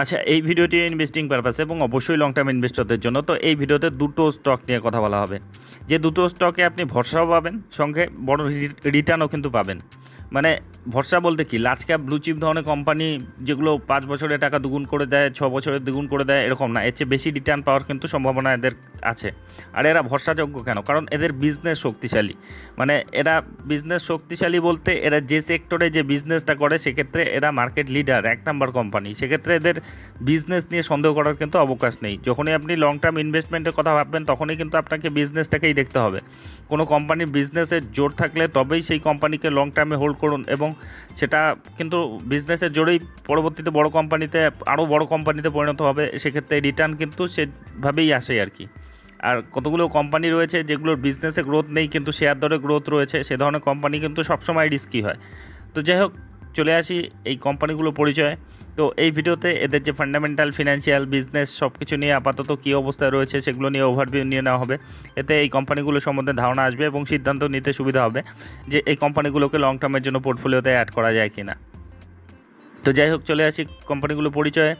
আচ্ছা, এই ভিডিওটি ইনভেস্টিং পারপাস এবং অবশ্যই লং টার্ম ইনভেস্টরদের জন্য। তো এই ভিডিওতে দুটো স্টক নিয়ে কথা বলা হবে, যে দুটো স্টকে আপনি ভরসাও পাবেন, সঙ্গে বড় রিটার্নও কিন্তু পাবেন। মানে ভরসা বলতে কি, লার্জ ক্যাপ ব্লু চিপ ধরনের কোম্পানি যেগুলো 5 বছরে টাকা দ্বিগুণ করে দেয়, 6 বছরে দ্বিগুণ করে দেয়, এরকম না, এর চেয়ে বেশি রিটার্ন পাওয়ার কিন্তু সম্ভাবনা এদের আছে। আর এরা ভরসাযোগ্য কেন? কারণ এদের বিজনেস শক্তিশালী। মানে এরা বিজনেস শক্তিশালী বলতে এরা যে সেক্টরে যে বিজনেসটা করে সেক্ষেত্রে এরা মার্কেট লিডার, 1 নাম্বার কোম্পানি। সেক্ষেত্রে এদের বিজনেস নিয়ে সন্দেহ করার কিন্তু অবকাশ নেই। যখনই আপনি লং টার্ম ইনভেস্টমেন্টের কথা ভাববেন তখনই কিন্তু আপনাকে বিজনেসটাকেই দেখতে হবে। কোনো কোম্পানির বিজনেসের জোর থাকলে তবেই সেই কোম্পানিকে লং টার্মে হোল্ড করুন, এবং সেটা কিন্তু বিজনেসের জোরেই পরবর্তীতে বড় কোম্পানিতে, আরও বড় কোম্পানিতে পরিণত হবে। সেক্ষেত্রে রিটার্ন কিন্তু সেভাবেই আসে আর কি। আর কতগুলো কোম্পানি রয়েছে যেগুলোর বিজনেসে গ্রোথ নেই কিন্তু শেয়ার দরে গ্রোথ রয়েছে, সে ধরনের কোম্পানি কিন্তু সবসময় রিস্কি হয়। তো যাই হোক, চলে আসি এই কোম্পানিগুলো পরিচয়। তো এই ভিডিওতে এদের যে ফান্ডামেন্টাল, ফিনান্সিয়াল, বিজনেস সব কিছু নিয়ে আপাতত কী অবস্থায় রয়েছে সেগুলো নিয়ে ওভারভিউ নিয়ে নেওয়া হবে। এতে এই কোম্পানিগুলো সম্বন্ধে ধারণা আসবে এবং সিদ্ধান্ত নিতে সুবিধা হবে যে এই কোম্পানিগুলোকে লং টার্মের জন্য পোর্টফোলিওতে অ্যাড করা যায় কি না। তো যাই হোক, চলে আসি কোম্পানিগুলো পরিচয়ে।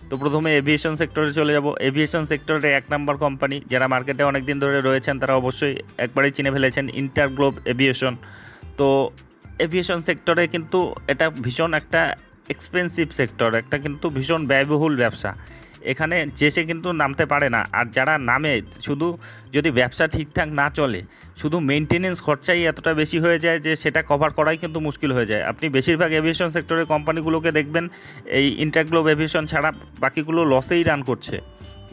তো প্রথমে এভিয়েশন সেক্টরে চলে যাব। এভিয়েশন সেক্টরে 1 নাম্বার কোম্পানি, যারা মার্কেটে অনেক দিন ধরে রয়েছেন তারা অবশ্যই একবারেই চিনে ফেলেছেন, ইন্টারগ্লোব এভিয়েশন। তো এভিয়েশন সেক্টরে কিন্তু এটা ভীষণ একটা এক্সপেন্সিভ সেক্টর, একটা কিন্তু ভীষণ ব্যয়বহুল ব্যবসা। এখানে সে কিন্তু নামতে পারে না। আর যারা নামে, শুধু যদি ব্যবসা ঠিকঠাক না চলে, শুধু মেনটেনেন্স খরচাই এতটা বেশি হয়ে যায় যে সেটা কভার করাই কিন্তু মুশকিল হয়ে যায়। আপনি বেশিরভাগ এভিয়েশন সেক্টরের কোম্পানিগুলোকে দেখবেন এই ইন্টারগ্লোব এভিয়েশন ছাড়া বাকিগুলো লসেই রান করছে।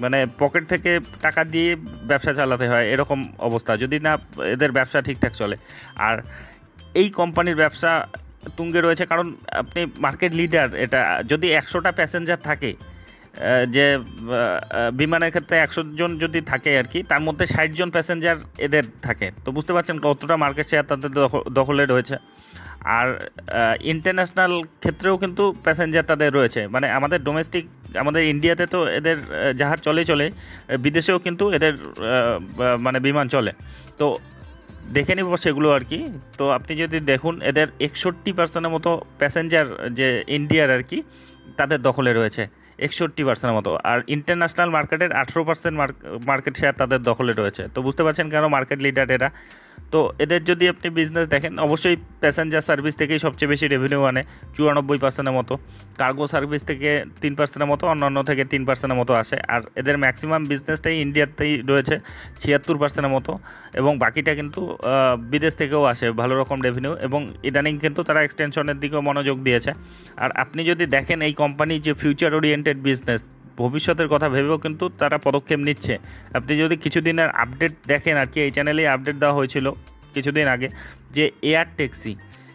মানে পকেট থেকে টাকা দিয়ে ব্যবসা চালাতে হয়, এরকম অবস্থা যদি না এদের ব্যবসা ঠিকঠাক চলে। আর এই কোম্পানির ব্যবসা তুঙ্গে রয়েছে কারণ আপনি মার্কেট লিডার। এটা যদি 100টা প্যাসেঞ্জার থাকে, যে বিমানের ক্ষেত্রে 100 জন যদি থাকে আর কি, তার মধ্যে 60 জন প্যাসেঞ্জার এদের থাকে। তো বুঝতে পারছেন কতটা মার্কেট শেয়ার তাদের দখলে রয়েছে। আর ইন্টারন্যাশনাল ক্ষেত্রেও কিন্তু প্যাসেঞ্জার তাদের রয়েছে। মানে আমাদের ডোমেস্টিক, আমাদের ইন্ডিয়াতে তো এদের জাহাজ চলে, বিদেশেও কিন্তু এদের মানে বিমান চলে। তো দেখে নিব সেগুলো আর কি। তো আপনি যদি দেখুন, এদের 61% মতো প্যাসেঞ্জার যে ইন্ডিয়ার আর কি তাদের দখলে রয়েছে, 61% মতো। আর ইন্টারন্যাশনাল মার্কেটের 18% মার্কেট শেয়ার তাদের দখলে রয়েছে। তো বুঝতে পারছেন কেন মার্কেট লিডার এরা। তো এদের যদি আপনি বিজনেস দেখেন, অবশ্যই প্যাসেঞ্জার সার্ভিস থেকেই সবচেয়ে বেশি রেভিনিউ আনে, 94% মতো। কার্গো সার্ভিস থেকে 3% মতো, অন্যান্য থেকে 3% মতো আসে। আর এদের ম্যাক্সিমাম বিজনেসটাই ইন্ডিয়াতেই রয়েছে, 76% মতো, এবং বাকিটা কিন্তু বিদেশ থেকেও আসে ভালো রকম রেভিনিউ। এবং ইদানিং কিন্তু তারা এক্সটেনশনের দিকেও মনোযোগ দিয়েছে। আর আপনি যদি দেখেন এই কোম্পানি যে ফিউচার ওরিয়েন্টেড বিজনেস, ভবিষ্যতের কথা ভেবেও কিন্তু তারা পদক্ষেপ নিচ্ছে। আপনি যদি কিছুদিনের আপডেট দেখেন আর কি, এই চ্যানেলেই আপডেট দেওয়া হয়েছিল কিছুদিন আগে, যে এয়ার ট্যাক্সি,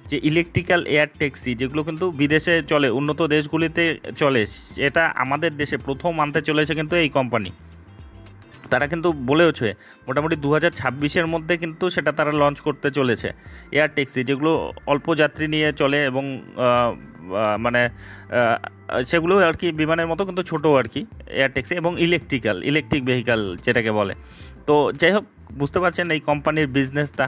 যে ইলেকট্রিক্যাল এয়ার ট্যাক্সি যেগুলো কিন্তু বিদেশে চলে, উন্নত দেশগুলিতে চলে, এটা আমাদের দেশে প্রথম আনতে চলেছে কিন্তু এই কোম্পানি। তারা কিন্তু বলেওছে মোটামুটি 2026-এর মধ্যে কিন্তু সেটা তারা লঞ্চ করতে চলেছে, এয়ার ট্যাক্সি যেগুলো অল্প যাত্রী নিয়ে চলে এবং মানে সেগুলো আর কি বিমানের মতো কিন্তু ছোটো আর কি এয়ার ট্যাক্সি, এবং ইলেকট্রিক ভেহিক্যাল যেটাকে বলে। তো যাই হোক, বুঝতে পারছেন এই কোম্পানির বিজনেসটা।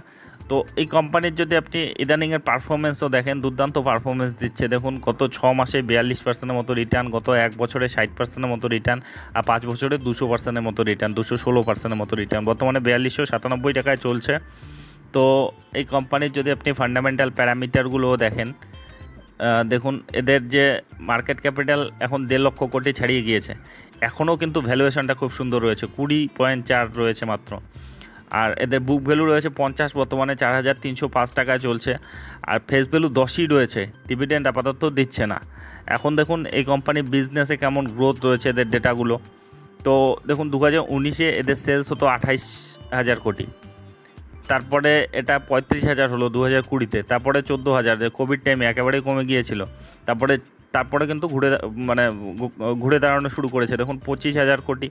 তো এই কোম্পানির যদি আপনি ইদানিংয়ের পারফরমেন্সও দেখেন, দুর্দান্ত পারফরমেন্স দিচ্ছে। দেখুন গত 6 মাসে 42% মতো রিটার্ন, গত 1 বছরে 60% মতো রিটার্ন, আর 5 বছরে 200% মতো রিটার্ন, 216% মতো রিটার্ন। বর্তমানে 4297 টাকায় চলছে। তো এই কোম্পানির যদি আপনি ফান্ডামেন্টাল প্যারামিটারগুলোও দেখেন, দেখুন এদের যে মার্কেট ক্যাপিটাল এখন 1.5 লক্ষ কোটি ছাড়িয়ে গিয়েছে। এখনও কিন্তু ভ্যালুয়েশনটা খুব সুন্দর রয়েছে, 20.4 রয়েছে মাত্র। আর এদের বুক ভ্যালু রয়েছে 50, বর্তমানে 4305 টাকায় চলছে। আর ফেস ভ্যালু 10ই রয়েছে। ডিভিডেন্ড আপাতত দিচ্ছে না। এখন দেখুন এই কোম্পানির বিজনেসে কেমন গ্রোথ রয়েছে এদের ডেটাগুলো। তো দেখুন 2019-এ এদের সেলস হতো 28,000 কোটি, তারপরে এটা 35,000 হলো 2020-তে, তারপরে 14,000, যে কোভিড টাইমে একেবারেই কমে গিয়েছিল। তারপরে কিন্তু ঘুরে দাঁড়ানো শুরু করেছে। দেখুন 25,000 কোটি,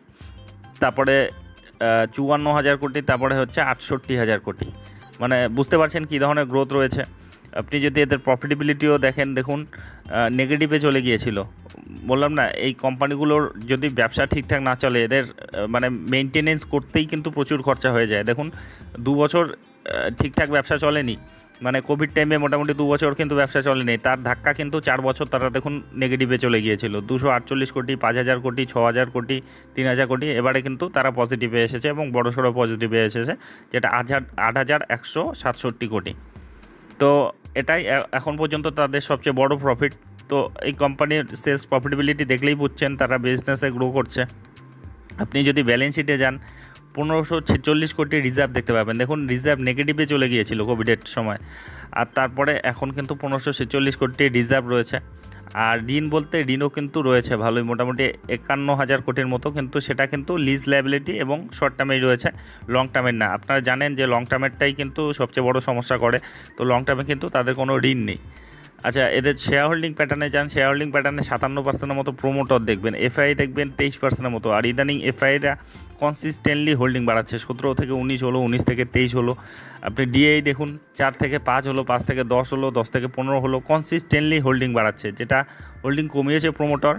তারপরে 54,000 কোটি, তারপরে হচ্ছে 68,000 কোটি। মানে বুঝতে পারছেন কী ধরনের গ্রোথ রয়েছে। আপনি যদি এদের প্রফিটেবিলিটিও দেখেন, দেখুন নেগেটিভে চলে গিয়েছিল। বললাম না, এই কোম্পানিগুলোর যদি ব্যবসা ঠিকঠাক না চলে, এদের মানে মেনটেনেন্স করতেই কিন্তু প্রচুর খরচা হয়ে যায়। দেখুন 2 বছর ঠিকঠাক ব্যবসা চলেনি, মানে কোভিড টাইমে মোটামুটি 2 বছর কিন্তু ব্যবসা চলেনি, তার ধাক্কা কিন্তু 4 বছর তারা দেখুন নেগেটিভে চলে গিয়েছিল। 248 কোটি, 5,000 কোটি, 6,000 কোটি, 3,000 কোটি, এবারে কিন্তু তারা পজিটিভে এসেছে এবং বড়সড় পজিটিভে এসেছে, যেটা 8,167 কোটি। তো এটাই এখন পর্যন্ত তাদের সবচেয়ে বড় প্রফিট। তো এই কোম্পানির সেলস প্রফিটেবিলিটি দেখলেই বুঝছেন তারা বিজনেসে গ্রো করছে। আপনি যদি ব্যালেন্স শিটে যান 1546 কোটি রিজার্ভ দেখতে পাবেন। দেখুন রিজার্ভ নেগেটিভে চলে গিয়েছিল কোভিডের সময়, আর তারপরে এখন কিন্তু 1546 কোটি রিজার্ভ রয়েছে। আর ঋণ বলতে ঋণও কিন্তু রয়েছে ভালোই, মোটামুটি 51,000 কোটির মতো, কিন্তু সেটা কিন্তু লিজ লায়াবিলিটি এবং শর্ট টার্মেই রয়েছে, লং টার্মের না। আপনারা জানেন যে লং টার্মেরটাই কিন্তু সবচেয়ে বড় সমস্যা করে, তো লং টার্মে কিন্তু তাদের কোনো ঋণ নেই। আচ্ছা, এদের শেয়ার হোল্ডিং প্যাটার্নে যান, শেয়ার হোল্ডিং প্যাটার্নে 57% মতো প্রোমোটর দেখবেন, এফআই দেখবেন 23% মতো। আর ইদানিং এফআইরা কনসিস্টেন্টলি হোল্ডিং বাড়াচ্ছে, 17 থেকে 19 হলো, 19 থেকে 23 হলো। আপনি ডিআই দেখুন 4 থেকে 5 হলো, 5 থেকে 10 হলো, 10 থেকে 15 হলো, কনসিস্টেন্টলি হোল্ডিং বাড়াচ্ছে। যেটা হোল্ডিং কমিয়েছে প্রোমোটর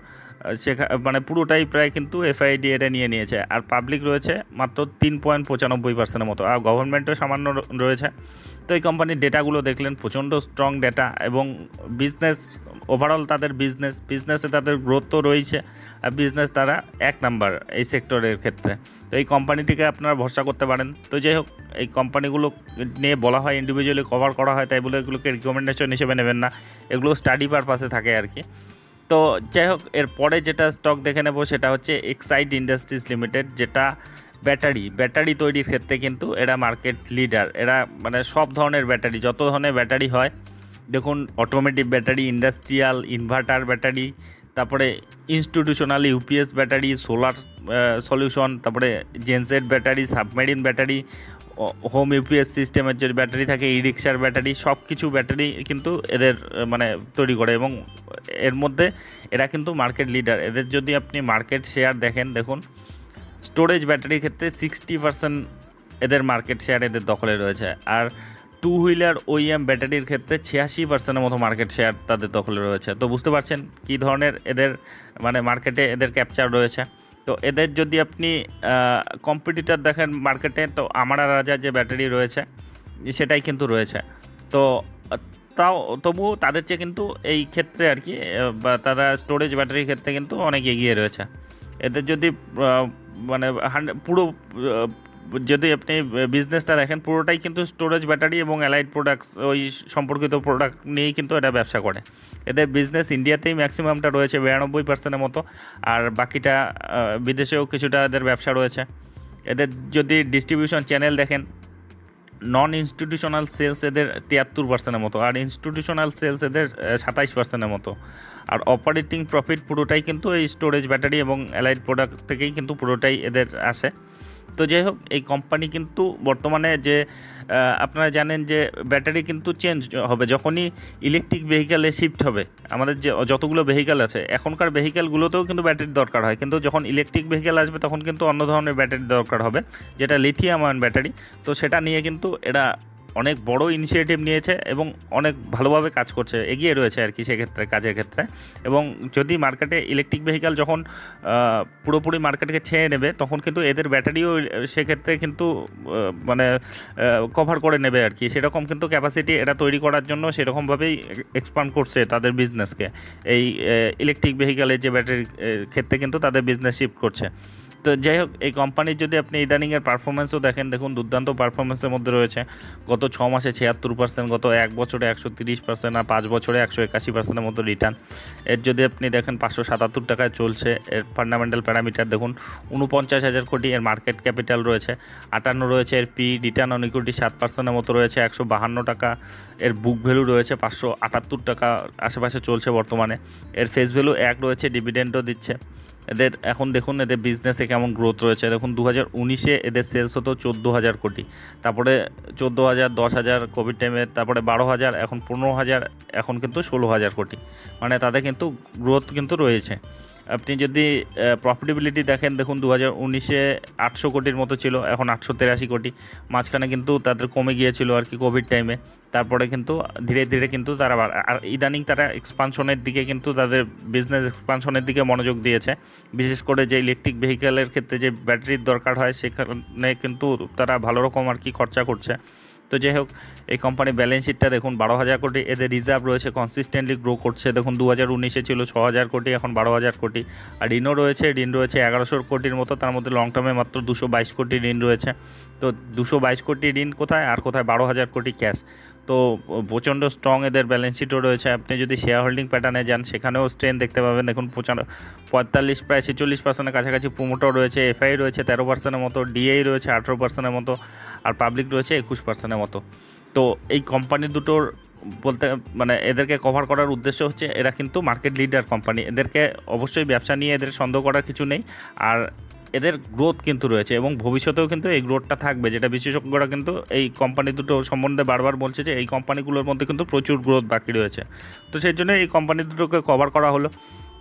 মানে পুরোটাই প্রায় কিন্তু এফআইডি এটা নিয়ে নিয়েছে। আর পাবলিক রয়েছে মাত্র 3.95% মতো, আর গভর্নমেন্টও সামান্য রয়েছে। তো এই কোম্পানির ডেটাগুলো দেখলেন, প্রচণ্ড স্ট্রং ডেটা, এবং বিজনেস ওভারঅল তাদের বিজনেসে তাদের গ্রোথ তো রয়েছে, আর বিজনেস তারা 1 নাম্বার এই সেক্টরের ক্ষেত্রে। তো এই কোম্পানিটিকে আপনারা ভরসা করতে পারেন। তো যাই হোক, এই কোম্পানিগুলো নিয়ে বলা হয়, ইন্ডিভিজুয়ালি কভার করা হয়, তাই বলে এগুলোকে রিকমেন্ডেশন হিসেবে নেবেন না, এগুলো স্টাডি পারপাসে থাকে আর কি। তো যাই হোক, এরপরে যেটা স্টক দেখে নেব সেটা হচ্ছে এক্সাইড ইন্ডাস্ট্রিজ লিমিটেড, যেটা ব্যাটারি তৈরির ক্ষেত্রে কিন্তু এরা মার্কেট লিডার। এরা মানে সব ধরনের ব্যাটারি, যত ধরনের ব্যাটারি হয় দেখুন, automotive battery, industrial, inverter battery, তারপরে institutional UPS battery, solar solution, তারপরে genset battery, submarine battery, home UPS সিস্টেমের যে ব্যাটারি থাকে, ই রিক্সার ব্যাটারি, সব কিছু ব্যাটারি কিন্তু এদের মানে তৈরি করে, এবং এর মধ্যে এরা কিন্তু মার্কেট লিডার। এদের যদি আপনি মার্কেট শেয়ার দেখুন, স্টোরেজ ব্যাটারির ক্ষেত্রে 60% এদের মার্কেট শেয়ার এদের দখলে রয়েছে। আর টু হুইলার ওইএম ব্যাটারির ক্ষেত্রে 86% মতো মার্কেট শেয়ার তাদের দখলে রয়েছে। তো বুঝতে পারছেন কী ধরনের এদের মানে মার্কেটে এদের ক্যাপচার রয়েছে। তো এদের যদি আপনি কম্পিটিটর দেখেন মার্কেটে, তো আমারা রাজা যে ব্যাটারি রয়েছে সেটাই কিন্তু রয়েছে। তো তবুও তাদের চেয়ে কিন্তু এই ক্ষেত্রে আর কি, বা তারা স্টোরেজ ব্যাটারির ক্ষেত্রে কিন্তু অনেক এগিয়ে রয়েছে। এদের যদি মানে পুরো যদি আপনি বিজনেসটা দেখেন, পুরোটাই কিন্তু স্টোরেজ ব্যাটারি এবং অ্যালাইড প্রোডাক্টস ওই সম্পর্কিত প্রোডাক্ট নিয়েই কিন্তু এটা ব্যবসা করে। এদের বিজনেস ইন্ডিয়াতেই ম্যাক্সিমামটা রয়েছে 92%-এর মতো, আর বাকিটা বিদেশেও কিছুটা এদের ব্যবসা রয়েছে। এদের যদি ডিস্ট্রিবিউশন চ্যানেল দেখেন, নন ইনস্টিটিউশনাল সেলস এদের 73%-এর মতো, আর ইনস্টিটিউশনাল সেলস এদের 27%-এর মতো। আর অপারেটিং প্রফিট পুরোটাই কিন্তু এই স্টোরেজ ব্যাটারি এবং অ্যালাইড প্রোডাক্ট থেকেই কিন্তু পুরোটাই এদের আসে। তো যাই হোক, এই কোম্পানি কিন্তু বর্তমানে যে আপনারা জানেন যে ব্যাটারি কিন্তু চেঞ্জ হবে যখনই ইলেকট্রিক ভেহিক্যালে শিফট হবে। আমাদের যে যতগুলো ভেহিক্যাল আছে, এখনকার ভেহিক্যালগুলোতেও কিন্তু ব্যাটারির দরকার হয়, কিন্তু যখন ইলেকট্রিক ভেহিক্যাল আসবে তখন কিন্তু অন্য ধরনের ব্যাটারির দরকার হবে, যেটা লিথিয়াম আয়ন ব্যাটারি। তো সেটা নিয়ে কিন্তু এরা অনেক বড় ইনিশিয়েটিভ নিয়েছে এবং অনেক ভালোভাবে কাজ করছে, এগিয়ে রয়েছে আর কি সেক্ষেত্রে, কাজের ক্ষেত্রে। এবং যদি মার্কেটে ইলেকট্রিক ভেহিক্যাল যখন পুরোপুরি মার্কেটকে ছেয়ে নেবে, তখন কিন্তু এদের ব্যাটারিও সেক্ষেত্রে কিন্তু মানে কভার করে নেবে আর কি। সেরকম কিন্তু ক্যাপাসিটি এরা তৈরি করার জন্য সেরকমভাবেই এক্সপান্ড করছে তাদের বিজনেসকে। এই ইলেকট্রিক ভেহিক্যালের যে ব্যাটারির ক্ষেত্রে কিন্তু তাদের বিজনেস শিফট করছে। তো যাই হোক, এই কোম্পানির যদি আপনি ইদানিংয়ের পারফরমেন্সও দেখুন দুর্দান্ত পারফরমেন্সের মধ্যে রয়েছে। গত 6 মাসে 76%, গত 1 বছরে 130%, আর 5 বছরে 181%-এর মতো রিটার্ন। এর যদি আপনি দেখেন 577 টাকায় চলছে। এর ফান্ডামেন্টাল প্যারামিটার দেখুন, 49,000 কোটি এর মার্কেট ক্যাপিটাল রয়েছে, 58 রয়েছে এর পি, রিটার্ন অন ইকুইটি 7%-এর মতো রয়েছে, 152 টাকা এর বুক ভ্যালু রয়েছে, 578 টাকা আশেপাশে চলছে বর্তমানে। এর ফেস ভ্যালু 1 রয়েছে, ডিভিডেন্ডও দিচ্ছে। এদের এখন দেখুন এদের বিজনেসে কেমন গ্রোথ রয়েছে। দেখুন 2019-এ এদের সেলস হতো 14,000 কোটি, তারপরে 14,000, 10,000 কোভিড টাইমে, তারপরে 12,000, এখন 15,000, এখন কিন্তু 16,000 কোটি। মানে তাদের কিন্তু গ্রোথ কিন্তু রয়েছে। আপনি যদি প্রফিটেবিলিটি দেখুন 2019-এ 800 কোটির মতো ছিল, এখন 883 কোটি। মাঝখানে কিন্তু তাদের কমে গিয়েছিল আর কি কোভিড টাইমে, তারপরে কিন্তু ধীরে ধীরে কিন্তু তারা আর ইদানিং তারা এক্সপানশনের দিকে কিন্তু তাদের বিজনেস এক্সপানশনের দিকে মনোযোগ দিয়েছে। বিশেষ করে যে ইলেকট্রিক ভেহিক্যালের ক্ষেত্রে যে ব্যাটারির দরকার হয়, সেখানে কিন্তু তারা ভালো রকম আর কি খরচা করছে। তো যাই হোক, এই কোম্পানির ব্যালেন্স শিটটা দেখুন, 12,000 কোটি এদের রিজার্ভ রয়েছে, কনসিস্টেন্টলি গ্রো করছে। দেখুন 2019-এ ছিল 6,000 কোটি, এখন 12,000 কোটি। আর ঋণ রয়েছে 1100 কোটির মতো, তার মধ্যে লং টার্মে মাত্র 222 কোটি ঋণ রয়েছে। তো 222 কোটি ঋণ কোথায়, আর কোথায় 12,000 কোটি ক্যাশ। তো প্রচণ্ড স্ট্রং এদের ব্যালেন্স শিটও রয়েছে। আপনি যদি শেয়ার হোল্ডিং প্যাটার্নে যান, সেখানেও স্ট্রেন দেখতে পাবেন। দেখুন 45 প্রায় 46% কাছাকাছি প্রোমোটার রয়েছে, এফআই রয়েছে 13%-এর মতো, ডিআই রয়েছে 18%-এর মতো, আর পাবলিক রয়েছে 21%-এর মতো। তো এই কোম্পানি দুটোর বলতে মানে এদেরকে কভার করার উদ্দেশ্য হচ্ছে এরা কিন্তু মার্কেট লিডার কোম্পানি, এদেরকে অবশ্যই ব্যবসা নিয়ে এদের সন্দেহ করার কিছু নেই। আর এদের গ্রোথ কিন্তু রয়েছে এবং ভবিষ্যতেও কিন্তু এই গ্রোথটা থাকবে, যেটা বিশেষজ্ঞরা কিন্তু এই কোম্পানি দুটো সম্বন্ধে বারবার বলছে যে এই কোম্পানিগুলোর মধ্যে কিন্তু প্রচুর গ্রোথ বাকি রয়েছে। তো সেই জন্য এই কোম্পানি দুটোকে কভার করা হলো।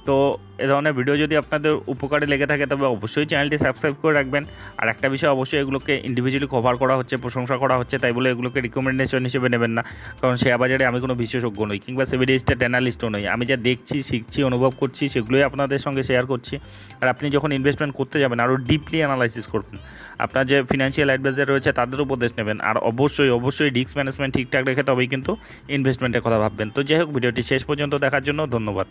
তো এ ধরনের ভিডিও যদি আপনাদের উপকারে লেগে থাকে তবে অবশ্যই চ্যানেলটি সাবস্ক্রাইব করে রাখবেন। আর একটা বিষয়, অবশ্যই এগুলোকে ইন্ডিভিজুয়ালি কভার করা হচ্ছে, প্রশংসা করা হচ্ছে, তাই বলে এগুলোকে রিকমেন্ডেশন হিসেবে নেবেন না। কারণ শেয়ার বাজারে আমি কোনো বিশেষজ্ঞ নই, কিংবা সেভি রেজিস্টার্ড অ্যানালিস্টও নই। আমি যা দেখছি, শিখছি, অনুভব করছি, সেগুলোই আপনাদের সঙ্গে শেয়ার করছি। আর আপনি যখন ইনভেস্টমেন্ট করতে যাবেন, আরও ডিপলি অ্যানালাইসিস করবেন, আপনার যে ফিনান্সিয়াল অ্যাডভাইজার রয়েছে তাদের উপদেশ নেবেন। আর অবশ্যই রিস্ক ম্যানেজমেন্ট ঠিকঠাক রেখে তবেই কিন্তু ইনভেস্টমেন্টের কথা ভাববেন। তো যাই হোক, ভিডিওটি শেষ পর্যন্ত দেখার জন্য ধন্যবাদ।